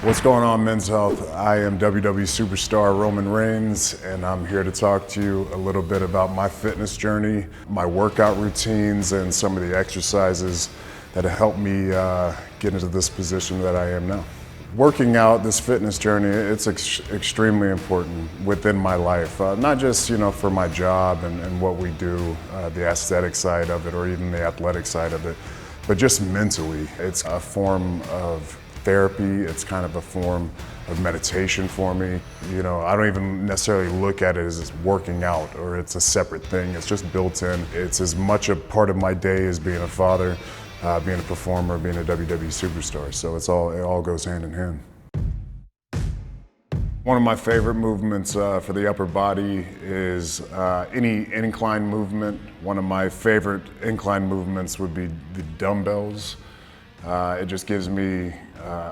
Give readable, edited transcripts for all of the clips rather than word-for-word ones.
What's going on, Men's Health? I am WWE superstar Roman Reigns, and I'm here to talk to you a little bit about my fitness journey, my workout routines, and some of the exercises that have helped me get into this position that I am now. Working out, this fitness journey, it's extremely important within my life, not just for my job and what we do, the aesthetic side of it, or even the athletic side of it, but just mentally. It's a form of therapy. It's kind of a form of meditation for me. I don't even necessarily look at it as working out or it's a separate thing. It's just built in. It's as much a part of my day as being a father, being a performer, being a WWE superstar. So it all goes hand in hand. One of my favorite movements for the upper body is any incline movement. One of my favorite incline movements would be the dumbbells. It just gives me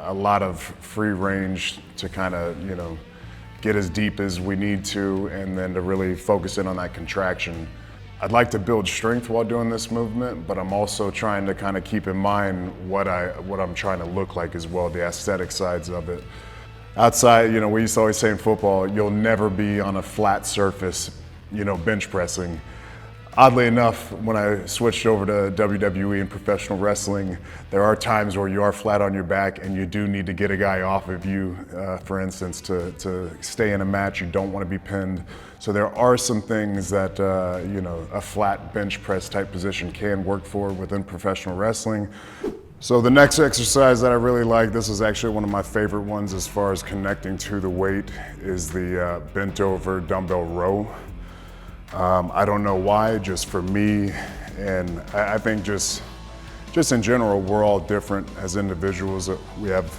a lot of free range to kind of, get as deep as we need to, and then to really focus in on that contraction. I'd like to build strength while doing this movement, but I'm also trying to kind of keep in mind what I'm trying to look like as well, the aesthetic sides of it. Outside, we used to always say in football, you'll never be on a flat surface, bench pressing. Oddly enough, when I switched over to WWE and professional wrestling, there are times where you are flat on your back and you do need to get a guy off of you, for instance, to stay in a match. You don't want to be pinned. So there are some things that, a flat bench press type position can work for within professional wrestling. So the next exercise that I really like, this is actually one of my favorite ones as far as connecting to the weight, is the bent over dumbbell row. I don't know why, just for me, and I think just in general, we're all different as individuals. We have,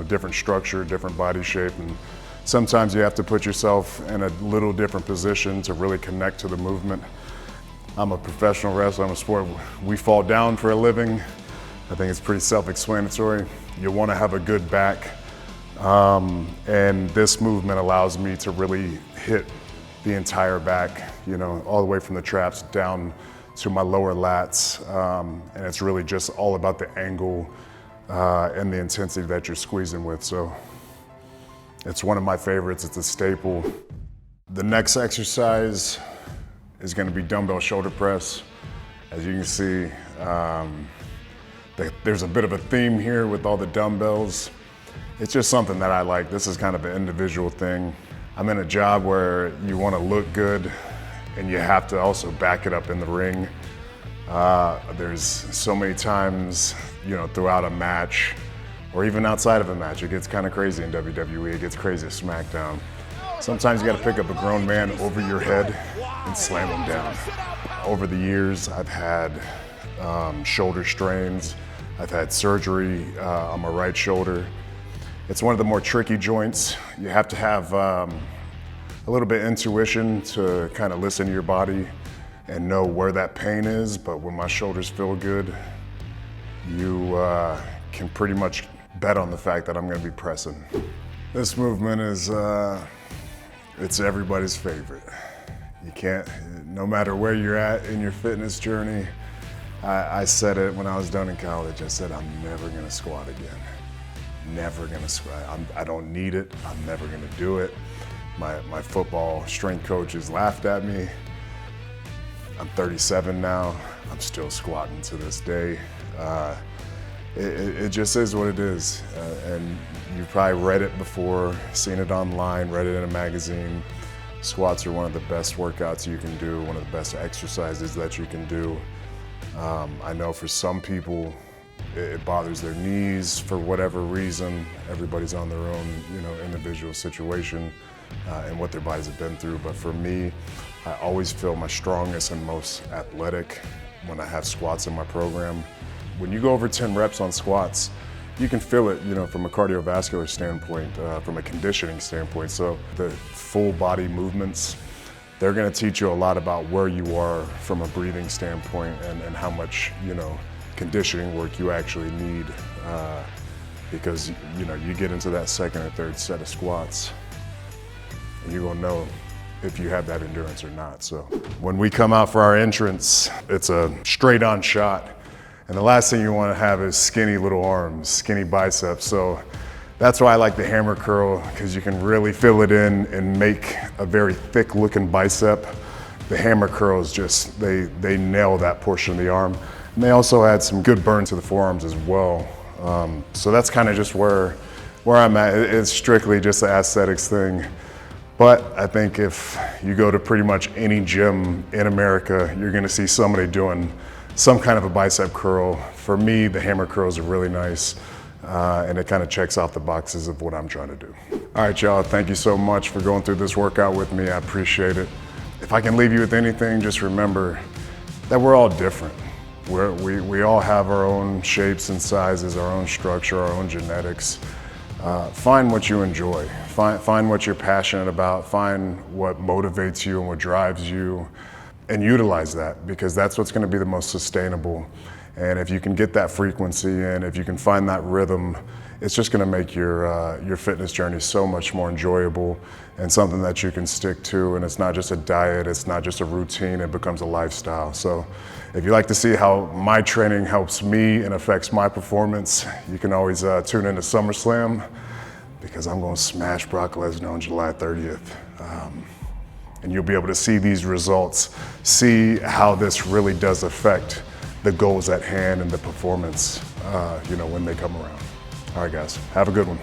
different structure, different body shape, and sometimes you have to put yourself in a little different position to really connect to the movement. I'm a professional wrestler, I'm a sport. We fall down for a living. I think it's pretty self-explanatory. You want to have a good back, and this movement allows me to really hit the entire back, all the way from the traps down to my lower lats. And it's really just all about the angle and the intensity that you're squeezing with. So it's one of my favorites, it's a staple. The next exercise is gonna be dumbbell shoulder press. As you can see, there's a bit of a theme here with all the dumbbells. It's just something that I like. This is kind of an individual thing. I'm in a job where you want to look good and you have to also back it up in the ring. There's so many times, throughout a match or even outside of a match, it gets kind of crazy in WWE, it gets crazy at SmackDown. Sometimes you got to pick up a grown man over your head and slam him down. Over the years, I've had shoulder strains. I've had surgery on my right shoulder. It's one of the more tricky joints. You have to have a little bit of intuition to kind of listen to your body and know where that pain is, but when my shoulders feel good, you can pretty much bet on the fact that I'm gonna be pressing. This movement is, it's everybody's favorite. You can't, no matter where you're at in your fitness journey, I said it when I was done in college, I said, I'm never gonna squat again. Never gonna squat. I don't need it. I'm never gonna do it. My football strength coaches laughed at me. I'm 37 now. I'm still squatting to this day. It just is what it is. And you've probably read it before, seen it online, read it in a magazine. Squats are one of the best workouts you can do, one of the best exercises that you can do. I know for some people, it bothers their knees for whatever reason. Everybody's on their own, individual situation and what their bodies have been through. But for me, I always feel my strongest and most athletic when I have squats in my program. When you go over 10 reps on squats, you can feel it, from a cardiovascular standpoint, from a conditioning standpoint. So the full body movements, they're going to teach you a lot about where you are from a breathing standpoint and how much, conditioning work you actually need, because you get into that second or third set of squats and you're gonna know if you have that endurance or not. So when we come out for our entrance, it's a straight on shot, and the last thing you want to have is skinny little arms, skinny biceps. So That's why I like the hammer curl, because you can really fill it in and make a very thick looking bicep. The hammer curls just, they nail that portion of the arm. And they also add some good burn to the forearms as well. So that's kind of just where I'm at. It's strictly just the aesthetics thing. But I think if you go to pretty much any gym in America, you're gonna see somebody doing some kind of a bicep curl. For me, the hammer curls are really nice, and it kind of checks off the boxes of what I'm trying to do. All right, y'all, thank you so much for going through this workout with me. I appreciate it. If I can leave you with anything, just remember that we're all different. We all have our own shapes and sizes, our own structure, our own genetics. Find what you enjoy. Find what you're passionate about. Find what motivates you and what drives you, and utilize that, because that's what's going to be the most sustainable. And if you can get that frequency in, if you can find that rhythm, it's just going to make your fitness journey so much more enjoyable and something that you can stick to. And it's not just a diet, it's not just a routine, it becomes a lifestyle. So if you like to see how my training helps me and affects my performance, you can always tune into SummerSlam, because I'm going to smash Brock Lesnar on July 30th. And you'll be able to see these results, see how this really does affect the goals at hand and the performance, when they come around. All right, guys, have a good one.